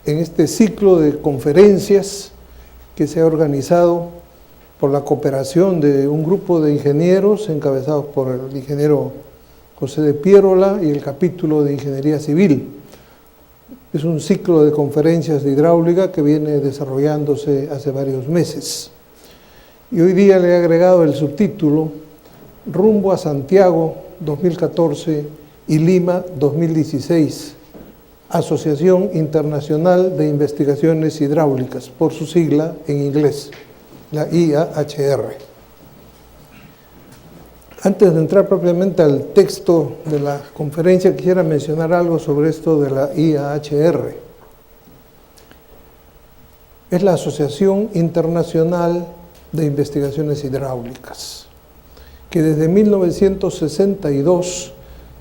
en este ciclo de conferencias que se ha organizado por la cooperación de un grupo de ingenieros encabezados por el ingeniero José de Pierola y el capítulo de Ingeniería Civil. Es un ciclo de conferencias de hidráulica que viene desarrollándose hace varios meses. Y hoy día le he agregado el subtítulo Rumbo a Santiago 2014 y Lima 2016, Asociación Internacional de Investigaciones Hidráulicas, por su sigla en inglés, la IAHR. Antes de entrar propiamente al texto de la conferencia, quisiera mencionar algo sobre esto de la IAHR. Es la Asociación Internacional de Investigaciones Hidráulicas, que desde 1962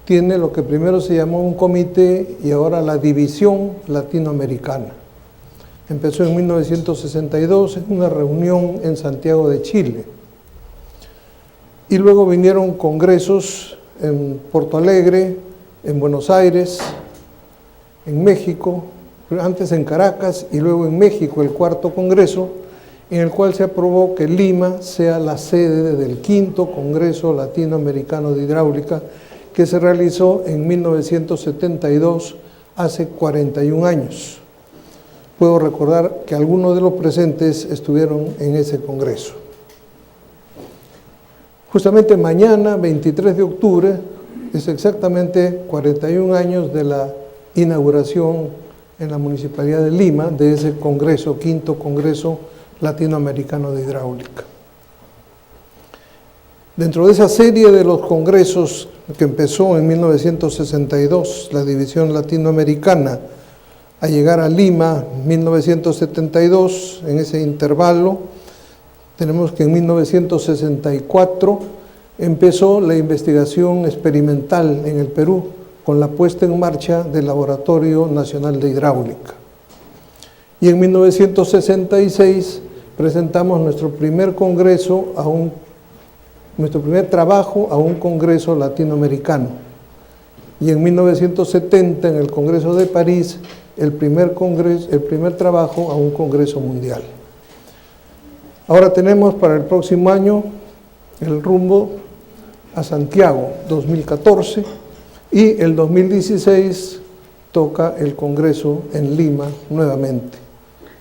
tiene lo que primero se llamó un comité y ahora la División Latinoamericana. Empezó en 1962 en una reunión en Santiago de Chile. Y luego vinieron congresos en Porto Alegre, en Buenos Aires, en México, antes en Caracas y luego en México el cuarto congreso, en el cual se aprobó que Lima sea la sede del quinto Congreso Latinoamericano de Hidráulica, que se realizó en 1972, hace 41 años. Puedo recordar que algunos de los presentes estuvieron en ese congreso. Justamente mañana, 23 de octubre, es exactamente 41 años de la inauguración en la Municipalidad de Lima de ese congreso, quinto Congreso Latinoamericano de Hidráulica. Dentro de esa serie de los congresos que empezó en 1962, la División Latinoamericana, a llegar a Lima, 1972, en ese intervalo, tenemos que en 1964 empezó la investigación experimental en el Perú con la puesta en marcha del Laboratorio Nacional de Hidráulica. Y en 1966 presentamos nuestro primer trabajo a un congreso latinoamericano. Y en 1970 en el Congreso de París el primer trabajo a un congreso mundial. Ahora tenemos para el próximo año el rumbo a Santiago 2014 y el 2016 toca el Congreso en Lima nuevamente.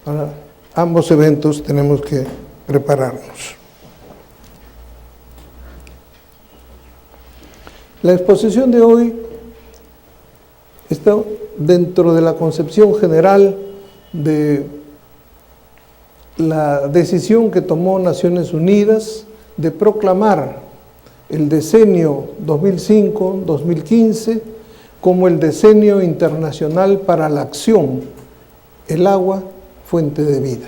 Para ambos eventos tenemos que prepararnos. La exposición de hoy está dentro de la concepción general de la decisión que tomó Naciones Unidas de proclamar el decenio 2005-2015 como el decenio internacional para la acción, el agua, fuente de vida.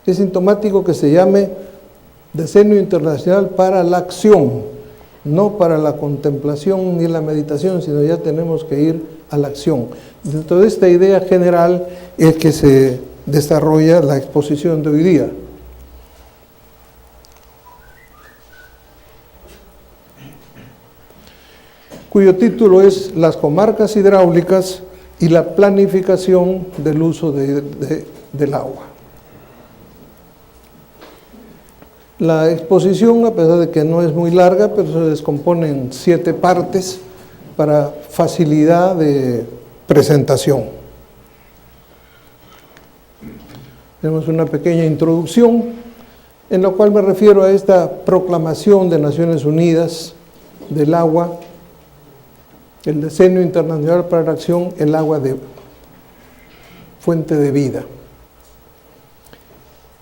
Es sintomático que se llame decenio internacional para la acción, no para la contemplación ni la meditación, sino ya tenemos que ir a la acción. Dentro de esta idea general es que se desarrolla la exposición de hoy día. Cuyo título es Las comarcas hidráulicas y la planificación del uso del agua. La exposición, a pesar de que no es muy larga, pero se descompone en 7 partes para facilidad de presentación. Tenemos una pequeña introducción en la cual me refiero a esta proclamación de Naciones Unidas del agua, el decenio internacional para la acción, el agua de fuente de vida.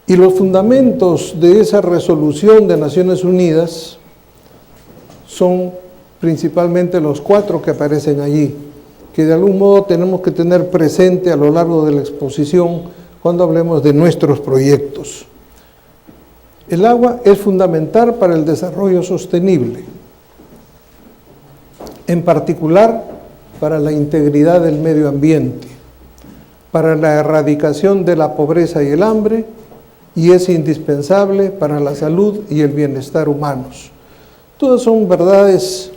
Y los fundamentos de esa resolución de Naciones Unidas son principalmente los 4 que aparecen allí, que de algún modo tenemos que tener presente a lo largo de la exposición cuando hablemos de nuestros proyectos. El agua es fundamental para el desarrollo sostenible, en particular para la integridad del medio ambiente, para la erradicación de la pobreza y el hambre, y es indispensable para la salud y el bienestar humanos. Todas son verdades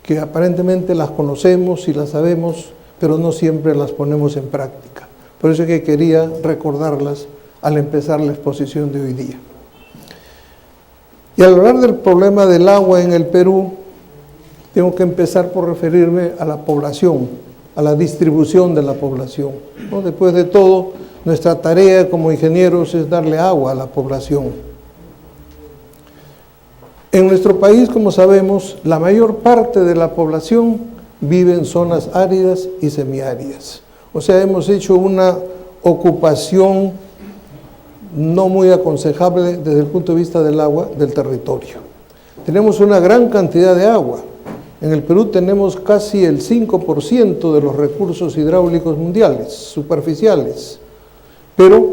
que aparentemente las conocemos y las sabemos, pero no siempre las ponemos en práctica. Por eso es que quería recordarlas al empezar la exposición de hoy día. Y al hablar del problema del agua en el Perú, tengo que empezar por referirme a la población, a la distribución de la población, ¿no? Después de todo, nuestra tarea como ingenieros es darle agua a la población. En nuestro país, como sabemos, la mayor parte de la población vive en zonas áridas y semiáridas. O sea, hemos hecho una ocupación no muy aconsejable desde el punto de vista del agua del territorio. Tenemos una gran cantidad de agua. En el Perú tenemos casi el 5% de los recursos hidráulicos mundiales, superficiales, pero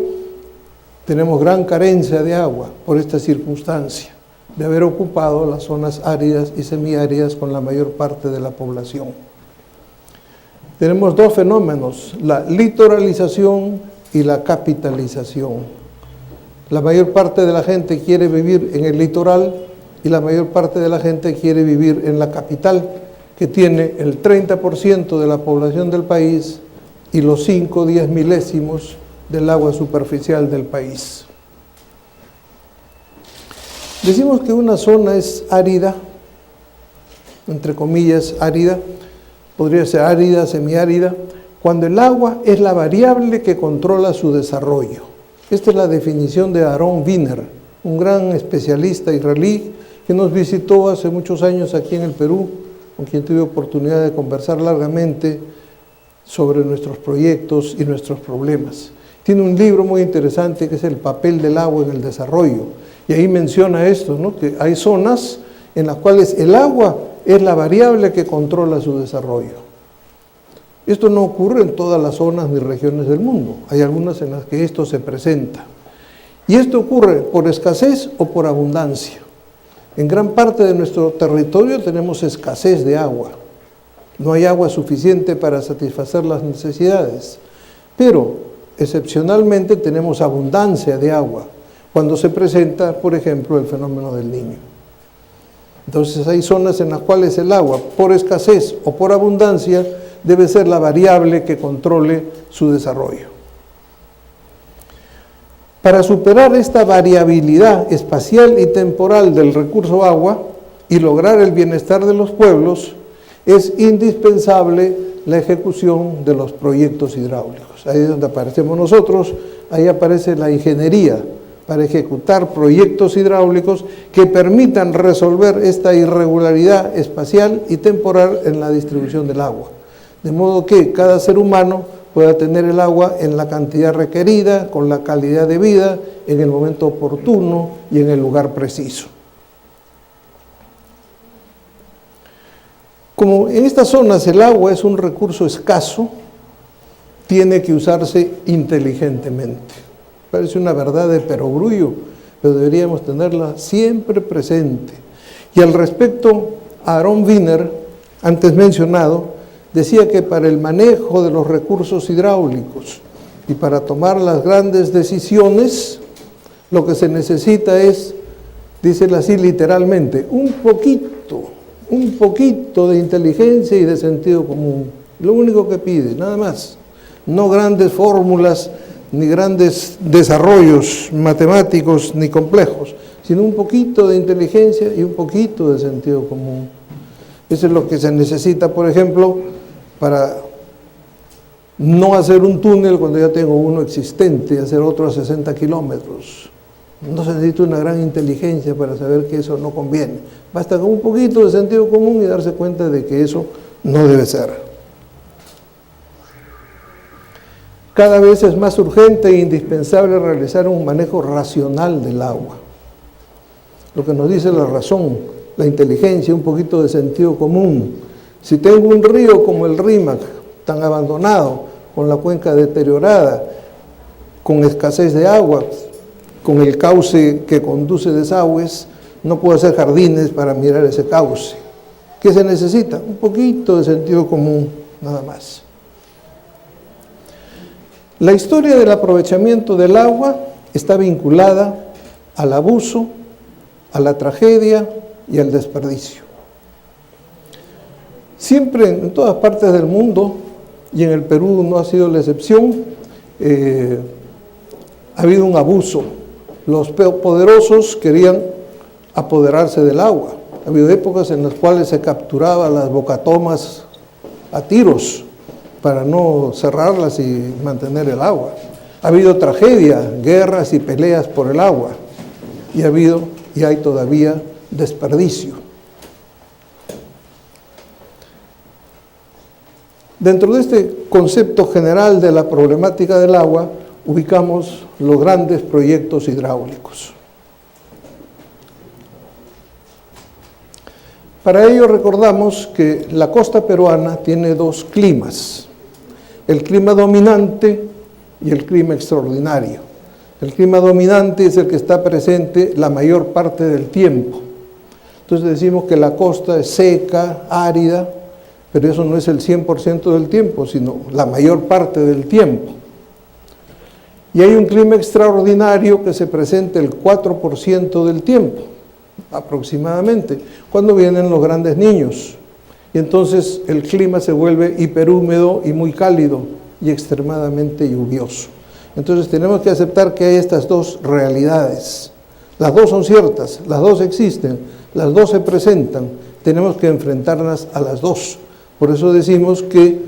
tenemos gran carencia de agua por esta circunstancia de haber ocupado las zonas áridas y semiáridas con la mayor parte de la población. Tenemos dos fenómenos, la litoralización y la capitalización. La mayor parte de la gente quiere vivir en el litoral y la mayor parte de la gente quiere vivir en la capital, que tiene el 30% de la población del país y los 5 o 10 milésimos del agua superficial del país. Decimos que una zona es árida, entre comillas árida, podría ser árida, semiárida, cuando el agua es la variable que controla su desarrollo. Esta es la definición de Aaron Wiener, un gran especialista israelí que nos visitó hace muchos años aquí en el Perú, con quien tuve oportunidad de conversar largamente sobre nuestros proyectos y nuestros problemas. Tiene un libro muy interesante que es El papel del agua en el desarrollo, y ahí menciona esto, ¿no? Que hay zonas en las cuales el agua es la variable que controla su desarrollo. Esto no ocurre en todas las zonas ni regiones del mundo. Hay algunas en las que esto se presenta. Y esto ocurre por escasez o por abundancia. En gran parte de nuestro territorio tenemos escasez de agua. No hay agua suficiente para satisfacer las necesidades. Pero, excepcionalmente, tenemos abundancia de agua cuando se presenta, por ejemplo, el fenómeno del Niño. Entonces hay zonas en las cuales el agua, por escasez o por abundancia, debe ser la variable que controle su desarrollo. Para superar esta variabilidad espacial y temporal del recurso agua y lograr el bienestar de los pueblos, es indispensable la ejecución de los proyectos hidráulicos. Ahí es donde aparecemos nosotros, ahí aparece la ingeniería para ejecutar proyectos hidráulicos que permitan resolver esta irregularidad espacial y temporal en la distribución del agua. De modo que cada ser humano pueda tener el agua en la cantidad requerida, con la calidad de vida, en el momento oportuno y en el lugar preciso. Como en estas zonas el agua es un recurso escaso, tiene que usarse inteligentemente. Parece una verdad de perogrullo, pero deberíamos tenerla siempre presente. Y al respecto, Aaron Wiener, antes mencionado, decía que para el manejo de los recursos hidráulicos y para tomar las grandes decisiones, lo que se necesita es, dice así literalmente, un poquito de inteligencia y de sentido común. Lo único que pide, nada más. No grandes fórmulas, ni grandes desarrollos matemáticos, ni complejos, sino un poquito de inteligencia y un poquito de sentido común. Eso es lo que se necesita, por ejemplo, para no hacer un túnel cuando ya tengo uno existente y hacer otro a 60 kilómetros. No se necesita una gran inteligencia para saber que eso no conviene. Basta con un poquito de sentido común y darse cuenta de que eso no debe ser. Cada vez es más urgente e indispensable realizar un manejo racional del agua. Lo que nos dice la razón, la inteligencia, un poquito de sentido común. Si tengo un río como el Rímac, tan abandonado, con la cuenca deteriorada, con escasez de agua, con el cauce que conduce desagües, no puedo hacer jardines para mirar ese cauce. ¿Qué se necesita? Un poquito de sentido común, nada más. La historia del aprovechamiento del agua está vinculada al abuso, a la tragedia y al desperdicio. Siempre en todas partes del mundo, y en el Perú no ha sido la excepción, ha habido un abuso. Los poderosos querían apoderarse del agua. Ha habido épocas en las cuales se capturaba las bocatomas a tiros para no cerrarlas y mantener el agua. Ha habido tragedia, guerras y peleas por el agua. Y ha habido y hay todavía desperdicio. Dentro de este concepto general de la problemática del agua, ubicamos los grandes proyectos hidráulicos. Para ello recordamos que la costa peruana tiene dos climas, el clima dominante y el clima extraordinario. El clima dominante es el que está presente la mayor parte del tiempo. Entonces decimos que la costa es seca, árida, pero eso no es el 100% del tiempo, sino la mayor parte del tiempo. Y hay un clima extraordinario que se presenta el 4% del tiempo, aproximadamente, cuando vienen los grandes niños. Y entonces el clima se vuelve hiperhúmedo y muy cálido y extremadamente lluvioso. Entonces tenemos que aceptar que hay estas dos realidades. Las dos son ciertas, las dos existen, las dos se presentan. Tenemos que enfrentarlas a las dos. Por eso decimos que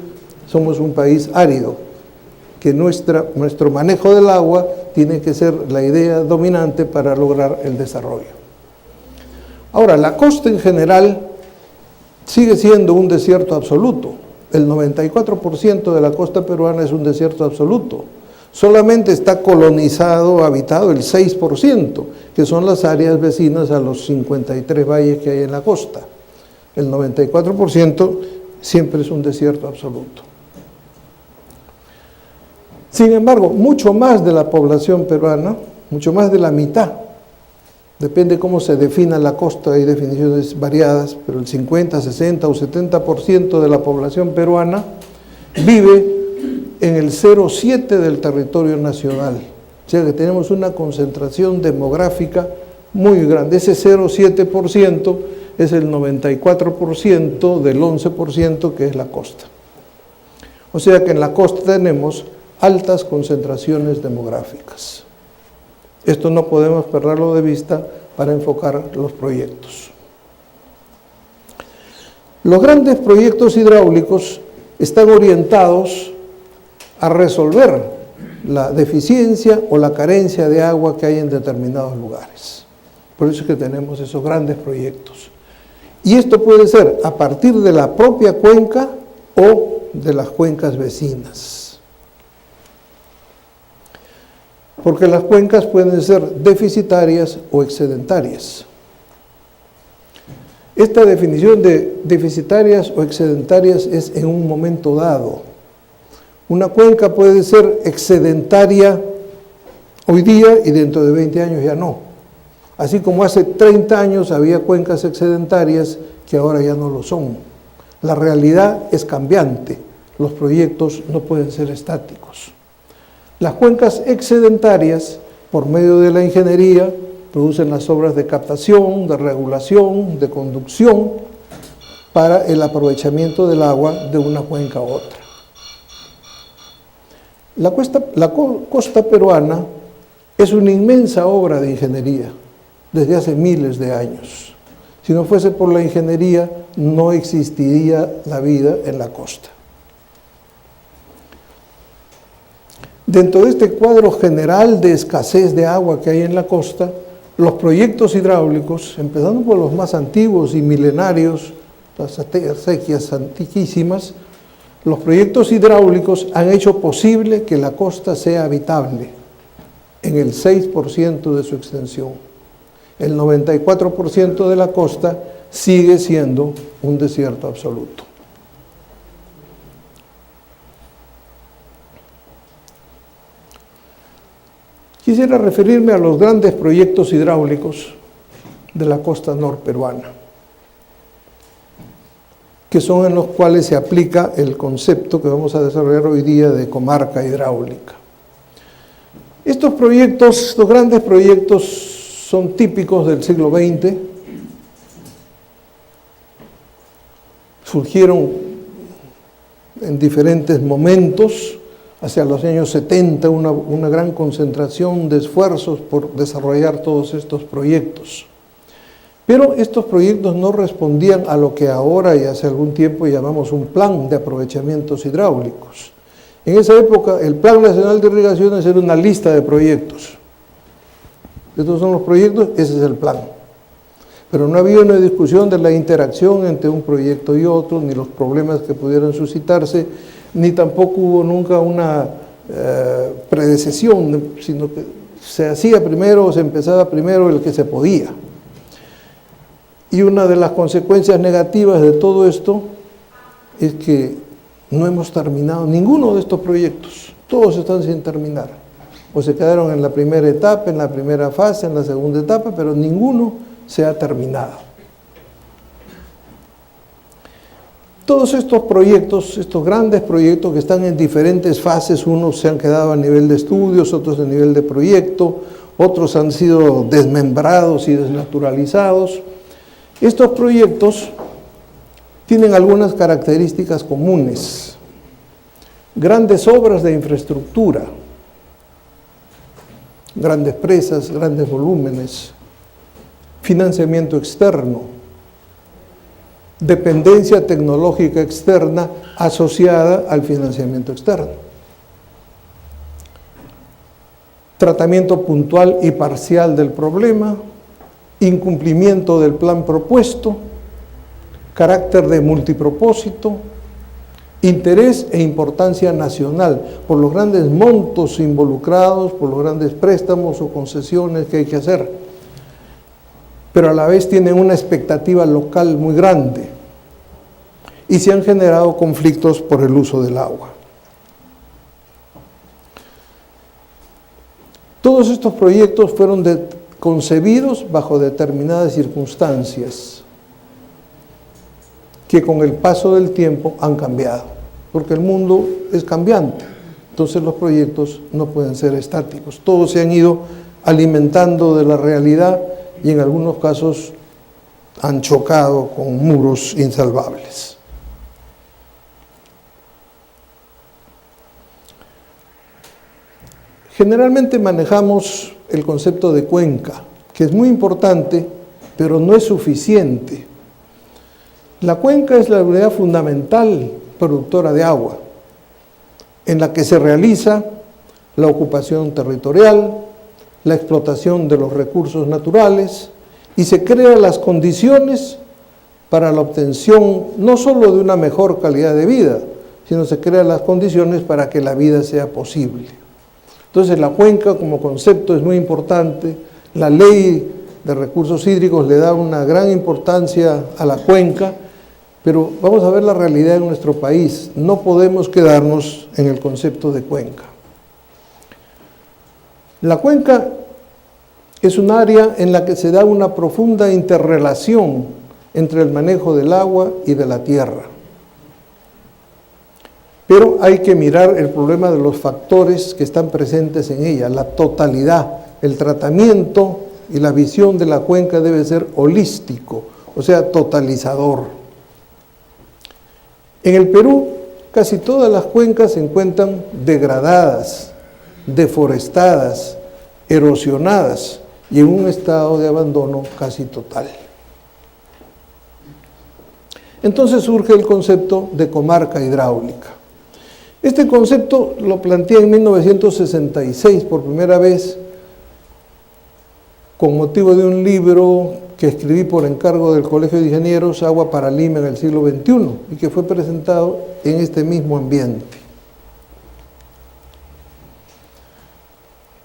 somos un país árido, que nuestro manejo del agua tiene que ser la idea dominante para lograr el desarrollo. Ahora, la costa en general sigue siendo un desierto absoluto. El 94% de la costa peruana es un desierto absoluto. Solamente está colonizado, habitado el 6%, que son las áreas vecinas a los 53 valles que hay en la costa. El 94% siempre es un desierto absoluto. Sin embargo, mucho más de la población peruana, mucho más de la mitad, depende cómo se defina la costa, hay definiciones variadas, pero el 50, 60 o 70% de la población peruana vive en el 0,7 del territorio nacional. O sea que tenemos una concentración demográfica muy grande. Ese 0,7% es el 94% del 11% que es la costa. O sea que en la costa tenemos altas concentraciones demográficas. Esto no podemos perderlo de vista para enfocar los proyectos. Los grandes proyectos hidráulicos están orientados a resolver la deficiencia o la carencia de agua que hay en determinados lugares. Por eso es que tenemos esos grandes proyectos. Y esto puede ser a partir de la propia cuenca o de las cuencas vecinas. Porque las cuencas pueden ser deficitarias o excedentarias. Esta definición de deficitarias o excedentarias es en un momento dado. Una cuenca puede ser excedentaria hoy día y dentro de 20 años ya no. Así como hace 30 años había cuencas excedentarias que ahora ya no lo son. La realidad es cambiante. Los proyectos no pueden ser estáticos. Las cuencas excedentarias, por medio de la ingeniería, producen las obras de captación, de regulación, de conducción para el aprovechamiento del agua de una cuenca a otra. La costa peruana es una inmensa obra de ingeniería desde hace miles de años. Si no fuese por la ingeniería, no existiría la vida en la costa. Dentro de este cuadro general de escasez de agua que hay en la costa, los proyectos hidráulicos, empezando por los más antiguos y milenarios, las acequias antiquísimas, los proyectos hidráulicos han hecho posible que la costa sea habitable en el 6% de su extensión. El 94% de la costa sigue siendo un desierto absoluto. Quisiera referirme a los grandes proyectos hidráulicos de la costa norperuana, que son en los cuales se aplica el concepto que vamos a desarrollar hoy día de comarca hidráulica. Estos proyectos, estos grandes proyectos, son típicos del siglo XX, surgieron en diferentes momentos. hacia los años 70 una gran concentración de esfuerzos por desarrollar todos estos proyectos. Pero estos proyectos no respondían a lo que ahora y hace algún tiempo llamamos un plan de aprovechamientos hidráulicos. En esa época el Plan Nacional de Irrigaciones era una lista de proyectos. Estos son los proyectos, ese es el plan. Pero no había una discusión de la interacción entre un proyecto y otro, ni los problemas que pudieran suscitarse, ni tampoco hubo nunca una predecesión, sino que se hacía primero o se empezaba primero el que se podía. Y una de las consecuencias negativas de todo esto es que no hemos terminado ninguno de estos proyectos, todos están sin terminar. O se quedaron en la primera etapa, en la primera fase, en la segunda etapa, pero ninguno se ha terminado. Todos estos proyectos, estos grandes proyectos que están en diferentes fases, unos se han quedado a nivel de estudios, otros a nivel de proyecto, otros han sido desmembrados y desnaturalizados. Estos proyectos tienen algunas características comunes. Grandes obras de infraestructura, grandes presas, grandes volúmenes, financiamiento externo, dependencia tecnológica externa asociada al financiamiento externo, tratamiento puntual y parcial del problema, incumplimiento del plan propuesto, carácter de multipropósito, interés e importancia nacional, por los grandes montos involucrados, por los grandes préstamos o concesiones que hay que hacer, pero a la vez tienen una expectativa local muy grande y se han generado conflictos por el uso del agua. Todos estos proyectos fueron concebidos bajo determinadas circunstancias que con el paso del tiempo han cambiado, porque el mundo es cambiante, entonces los proyectos no pueden ser estáticos, todos se han ido alimentando de la realidad y en algunos casos han chocado con muros insalvables. Generalmente manejamos el concepto de cuenca, que es muy importante, pero no es suficiente. La cuenca es la unidad fundamental productora de agua, en la que se realiza la ocupación territorial, la explotación de los recursos naturales y se crean las condiciones para la obtención no solo de una mejor calidad de vida, sino se crean las condiciones para que la vida sea posible. Entonces la cuenca como concepto es muy importante, la ley de recursos hídricos le da una gran importancia a la cuenca, pero vamos a ver la realidad en nuestro país, no podemos quedarnos en el concepto de cuenca. La cuenca es un área en la que se da una profunda interrelación entre el manejo del agua y de la tierra. Pero hay que mirar el problema de los factores que están presentes en ella, la totalidad, el tratamiento y la visión de la cuenca debe ser holístico, o sea, totalizador. En el Perú, casi todas las cuencas se encuentran degradadas, deforestadas, erosionadas y en un estado de abandono casi total. Entonces surge el concepto de comarca hidráulica. Este concepto lo planteé en 1966 por primera vez con motivo de un libro que escribí por encargo del Colegio de Ingenieros, Agua para Lima en el siglo XXI, y que fue presentado en este mismo ambiente.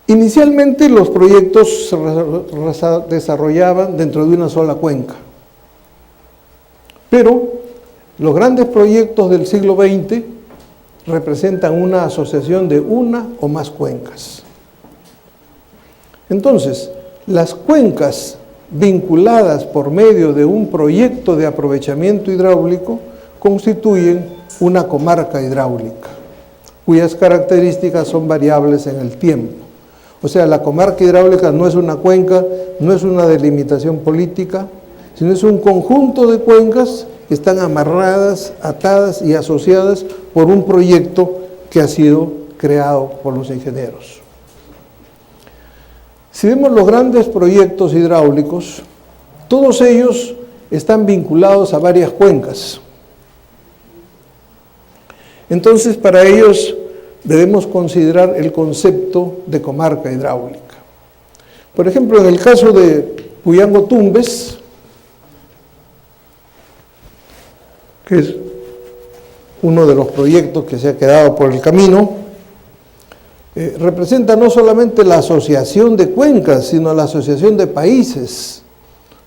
Inicialmente los proyectos se desarrollaban dentro de una sola cuenca, pero los grandes proyectos del siglo XX representan una asociación de una o más cuencas. Entonces, las cuencas vinculadas por medio de un proyecto de aprovechamiento hidráulico constituyen una comarca hidráulica, cuyas características son variables en el tiempo. O sea, la comarca hidráulica no es una cuenca, no es una delimitación política, sino es un conjunto de cuencas que están amarradas, atadas y asociadas por un proyecto que ha sido creado por los ingenieros. Si vemos los grandes proyectos hidráulicos, todos ellos están vinculados a varias cuencas. Entonces, para ellos debemos considerar el concepto de comarca hidráulica. Por ejemplo, en el caso de Puyango-Tumbes, que es uno de los proyectos que se ha quedado por el camino, representa no solamente la asociación de cuencas, sino la asociación de países,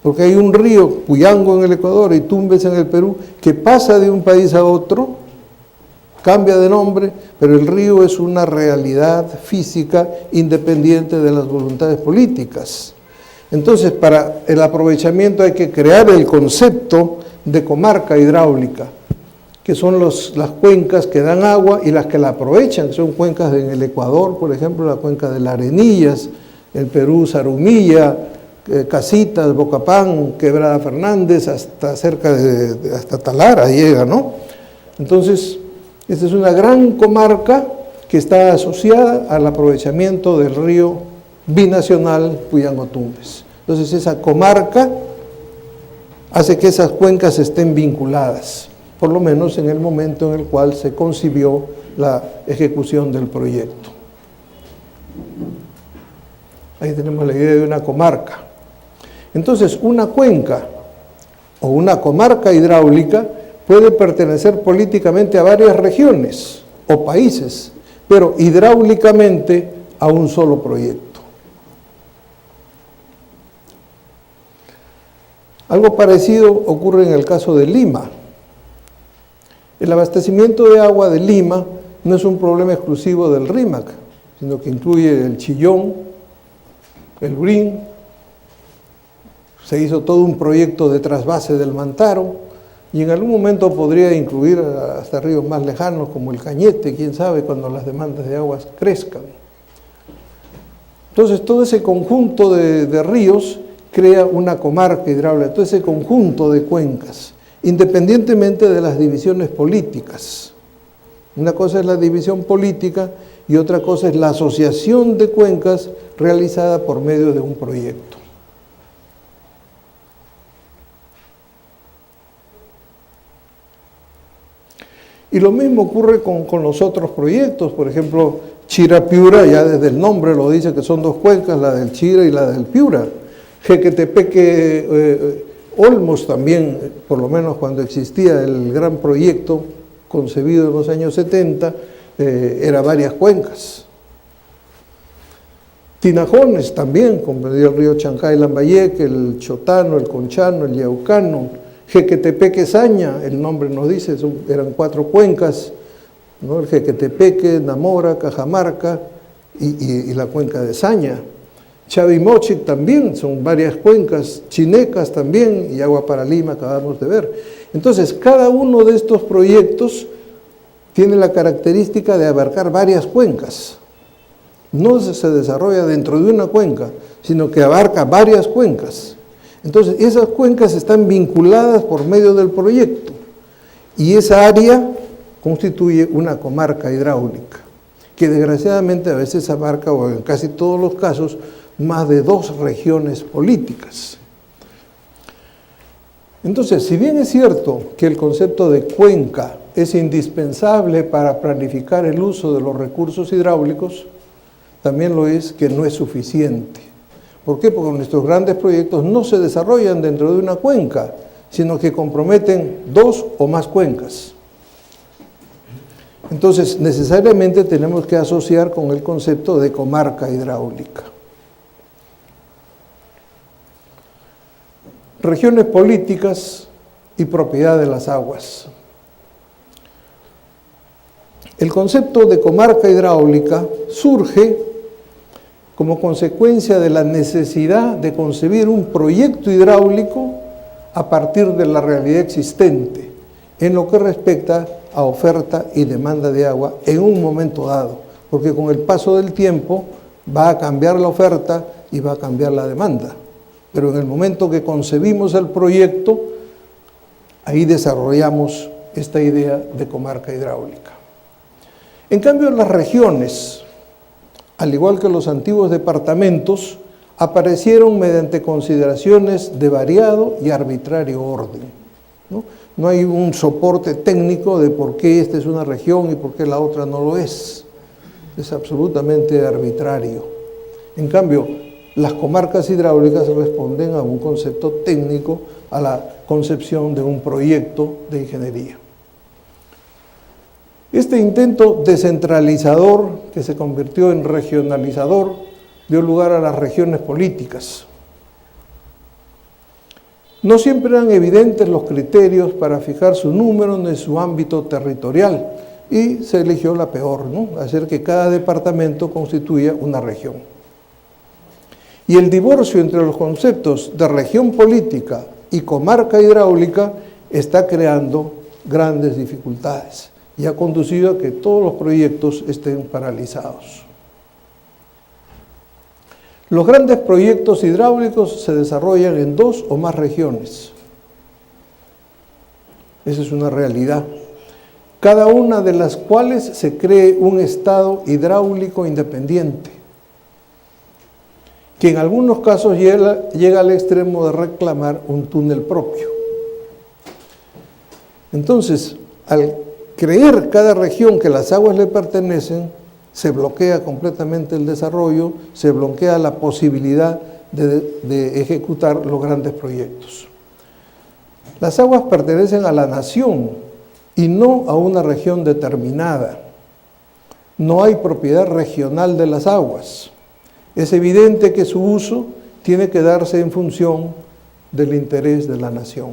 porque hay un río, Puyango en el Ecuador y Tumbes en el Perú, que pasa de un país a otro, cambia de nombre, pero el río es una realidad física independiente de las voluntades políticas. Entonces, para el aprovechamiento hay que crear el concepto de comarca hidráulica, que son las cuencas que dan agua y las que la aprovechan, que son cuencas en el Ecuador, por ejemplo, la cuenca de las Arenillas, el Perú, Zarumilla, Casitas, Bocapán, Quebrada Fernández, hasta cerca hasta Talara llega, ¿no? Entonces, esta es una gran comarca que está asociada al aprovechamiento del río binacional Puyango-Tumbes. Entonces, esa comarca hace que esas cuencas estén vinculadas, por lo menos en el momento en el cual se concibió la ejecución del proyecto. Ahí tenemos la idea de una comarca. Entonces, una cuenca o una comarca hidráulica puede pertenecer políticamente a varias regiones o países, pero hidráulicamente a un solo proyecto. Algo parecido ocurre en el caso de Lima. El abastecimiento de agua de Lima no es un problema exclusivo del RIMAC, sino que incluye el Chillón, el Urín. Se hizo todo un proyecto de trasvase del Mantaro, y en algún momento podría incluir hasta ríos más lejanos como el Cañete, quién sabe, cuando las demandas de aguas crezcan. Entonces, todo ese conjunto de ríos crea una comarca hidráulica, todo ese conjunto de cuencas, independientemente de las divisiones políticas. Una cosa es la división política y otra cosa es la asociación de cuencas realizada por medio de un proyecto. Y lo mismo ocurre con los otros proyectos, por ejemplo, Chira-Piura, ya desde el nombre lo dice que son dos cuencas, la del Chira y la del Piura. Jequetepeque, Olmos también, por lo menos cuando existía el gran proyecto concebido en los años 70, era varias cuencas. Tinajones también, comprendía el río Chancay, Lambayeque, el Chotano, el Conchano, el Yaucano. Jequetepeque, Saña, el nombre nos dice, eran 4 cuencas, ¿no? El Jequetepeque, Namora, Cajamarca y la cuenca de Saña. Chavimochic también, son varias cuencas, Chinecas también, y Agua para Lima acabamos de ver. Entonces, cada uno de estos proyectos tiene la característica de abarcar varias cuencas. No se desarrolla dentro de una cuenca, sino que abarca varias cuencas. Entonces, esas cuencas están vinculadas por medio del proyecto y esa área constituye una comarca hidráulica, que desgraciadamente a veces abarca, o en casi todos los casos, más de 2 regiones políticas. Entonces, si bien es cierto que el concepto de cuenca es indispensable para planificar el uso de los recursos hidráulicos, también lo es que no es suficiente. ¿Por qué? Porque nuestros grandes proyectos no se desarrollan dentro de una cuenca, sino que comprometen 2 o más cuencas. Entonces, necesariamente tenemos que asociar con el concepto de comarca hidráulica. Regiones políticas y propiedad de las aguas. El concepto de comarca hidráulica surge como consecuencia de la necesidad de concebir un proyecto hidráulico a partir de la realidad existente, en lo que respecta a oferta y demanda de agua en un momento dado, porque con el paso del tiempo va a cambiar la oferta y va a cambiar la demanda. Pero en el momento que concebimos el proyecto, ahí desarrollamos esta idea de comarca hidráulica. En cambio, las regiones, al igual que los antiguos departamentos, aparecieron mediante consideraciones de variado y arbitrario orden, ¿no? No hay un soporte técnico de por qué esta es una región y por qué la otra no lo es. Es absolutamente arbitrario. En cambio, las comarcas hidráulicas responden a un concepto técnico, a la concepción de un proyecto de ingeniería. Este intento descentralizador, que se convirtió en regionalizador, dio lugar a las regiones políticas. No siempre eran evidentes los criterios para fijar su número ni su ámbito territorial, y se eligió la peor, ¿no? Hacer que cada departamento constituya una región. Y el divorcio entre los conceptos de región política y comarca hidráulica está creando grandes dificultades y ha conducido a que todos los proyectos estén paralizados. Los grandes proyectos hidráulicos se desarrollan en 2 o más regiones. Esa es una realidad. Cada una de las cuales se cree un estado hidráulico independiente, que en algunos casos llega al extremo de reclamar un túnel propio. Entonces, al creer cada región que las aguas le pertenecen, se bloquea completamente el desarrollo, se bloquea la posibilidad de ejecutar los grandes proyectos. Las aguas pertenecen a la nación y no a una región determinada. No hay propiedad regional de las aguas. Es evidente que su uso tiene que darse en función del interés de la nación.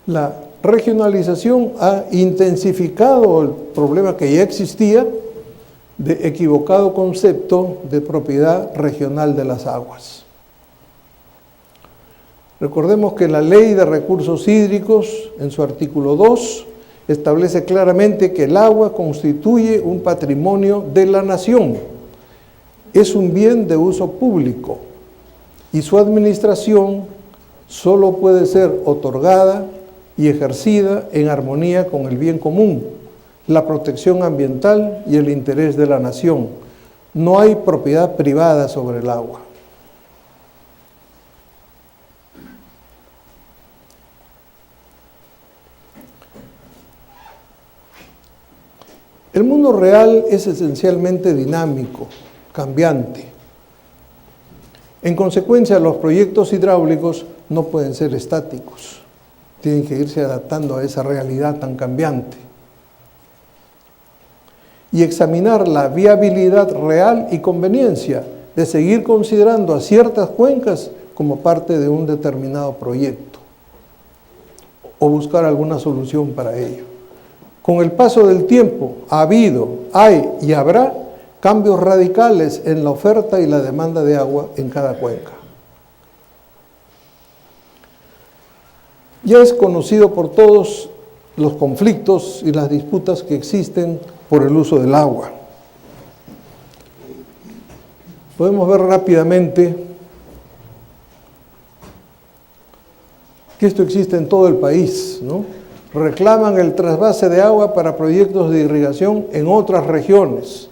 La regionalización ha intensificado el problema que ya existía de equivocado concepto de propiedad regional de las aguas. Recordemos que la Ley de Recursos Hídricos, en su artículo 2, establece claramente que el agua constituye un patrimonio de la nación. Es un bien de uso público y su administración solo puede ser otorgada y ejercida en armonía con el bien común, la protección ambiental y el interés de la nación. No hay propiedad privada sobre el agua. El mundo real es esencialmente dinámico, cambiante. En consecuencia, los proyectos hidráulicos no pueden ser estáticos. Tienen que irse adaptando a esa realidad tan cambiante. Y examinar la viabilidad real y conveniencia de seguir considerando a ciertas cuencas como parte de un determinado proyecto o buscar alguna solución para ello. Con el paso del tiempo ha habido, hay y habrá cambios radicales en la oferta y la demanda de agua en cada cuenca. Ya es conocido por todos los conflictos y las disputas que existen por el uso del agua. Podemos ver rápidamente que esto existe en todo el país, ¿no? Reclaman el trasvase de agua para proyectos de irrigación en otras regiones.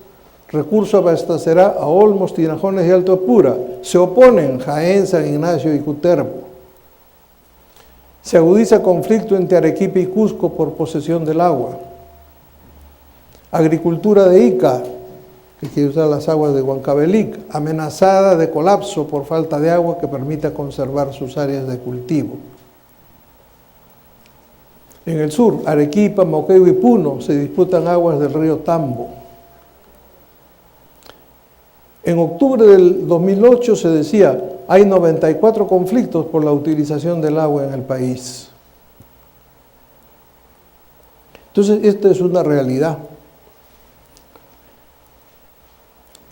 Recurso abastecerá a Olmos, Tinajones y Alto Apura. Se oponen Jaén, San Ignacio y Cutervo. Se agudiza conflicto entre Arequipa y Cusco por posesión del agua. Agricultura de Ica, que quiere usar las aguas de Huancavelic, amenazada de colapso por falta de agua que permita conservar sus áreas de cultivo. En el sur, Arequipa, Moquegua y Puno se disputan aguas del río Tambo. En octubre del 2008 se decía, hay 94 conflictos por la utilización del agua en el país. Entonces, esta es una realidad.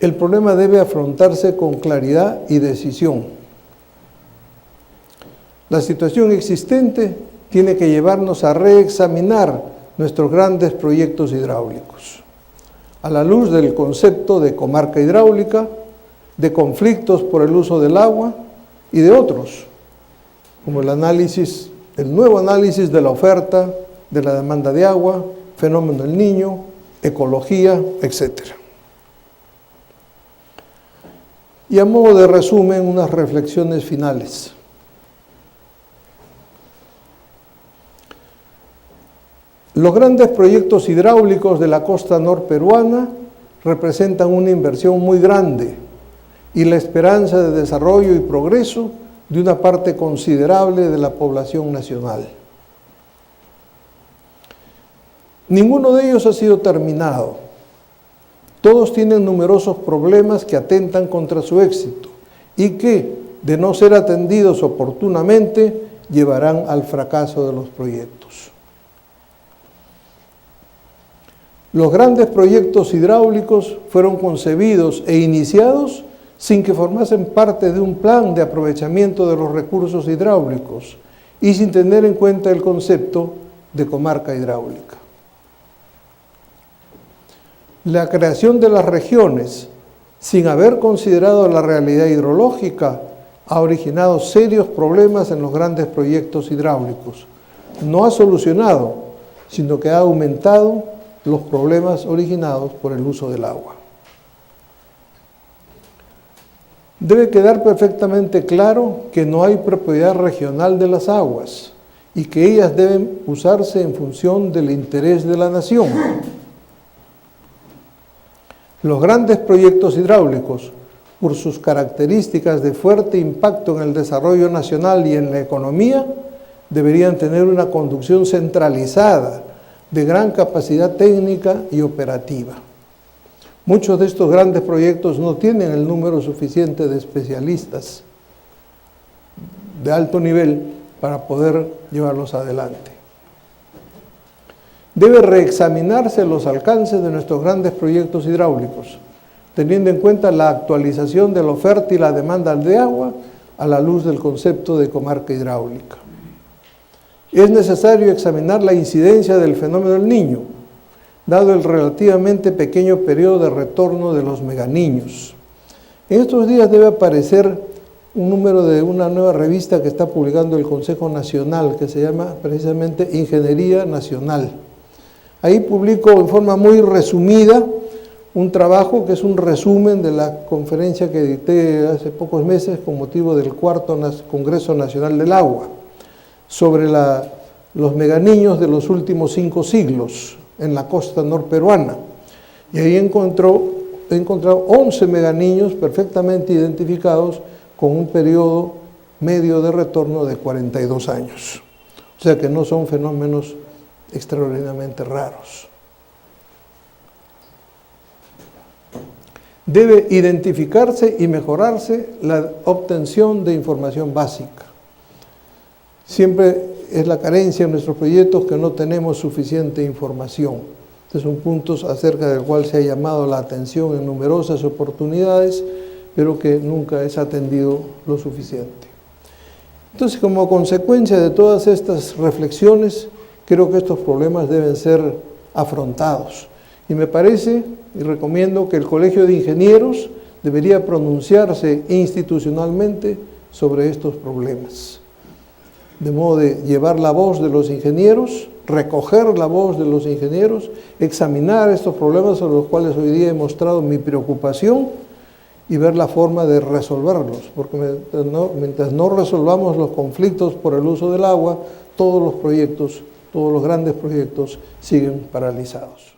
El problema debe afrontarse con claridad y decisión. La situación existente tiene que llevarnos a reexaminar nuestros grandes proyectos hidráulicos, a la luz del concepto de comarca hidráulica, de conflictos por el uso del agua y de otros, como el nuevo análisis de la oferta, de la demanda de agua, fenómeno del Niño, ecología, etc. Y a modo de resumen, unas reflexiones finales. Los grandes proyectos hidráulicos de la costa norperuana representan una inversión muy grande y la esperanza de desarrollo y progreso de una parte considerable de la población nacional. Ninguno de ellos ha sido terminado. Todos tienen numerosos problemas que atentan contra su éxito y que, de no ser atendidos oportunamente, llevarán al fracaso de los proyectos. Los grandes proyectos hidráulicos fueron concebidos e iniciados sin que formasen parte de un plan de aprovechamiento de los recursos hidráulicos y sin tener en cuenta el concepto de comarca hidráulica. La creación de las regiones, sin haber considerado la realidad hidrológica, ha originado serios problemas en los grandes proyectos hidráulicos. No ha solucionado, sino que ha aumentado los problemas originados por el uso del agua. Debe quedar perfectamente claro que no hay propiedad regional de las aguas y que ellas deben usarse en función del interés de la nación. Los grandes proyectos hidráulicos, por sus características de fuerte impacto en el desarrollo nacional y en la economía, deberían tener una conducción centralizada, de gran capacidad técnica y operativa. Muchos de estos grandes proyectos no tienen el número suficiente de especialistas de alto nivel para poder llevarlos adelante. Debe reexaminarse los alcances de nuestros grandes proyectos hidráulicos, teniendo en cuenta la actualización de la oferta y la demanda de agua a la luz del concepto de comarca hidráulica. Es necesario examinar la incidencia del fenómeno del Niño, dado el relativamente pequeño periodo de retorno de los meganiños. En estos días debe aparecer un número de una nueva revista que está publicando el Consejo Nacional, que se llama precisamente Ingeniería Nacional. Ahí publico en forma muy resumida un trabajo que es un resumen de la conferencia que dicté hace pocos meses con motivo del cuarto Congreso Nacional del Agua, sobre los meganiños de los últimos 5 siglos en la costa norperuana. Y ahí he encontrado 11 meganiños perfectamente identificados con un periodo medio de retorno de 42 años. O sea que no son fenómenos extraordinariamente raros. Debe identificarse y mejorarse la obtención de información básica. Siempre es la carencia en nuestros proyectos que no tenemos suficiente información. Este es un punto acerca del cual se ha llamado la atención en numerosas oportunidades, pero que nunca es atendido lo suficiente. Entonces, como consecuencia de todas estas reflexiones, creo que estos problemas deben ser afrontados. Y me parece y recomiendo que el Colegio de Ingenieros debería pronunciarse institucionalmente sobre estos problemas. De modo de llevar la voz de los ingenieros, recoger la voz de los ingenieros, examinar estos problemas sobre los cuales hoy día he mostrado mi preocupación y ver la forma de resolverlos, porque mientras no resolvamos los conflictos por el uso del agua, todos los proyectos, todos los grandes proyectos siguen paralizados.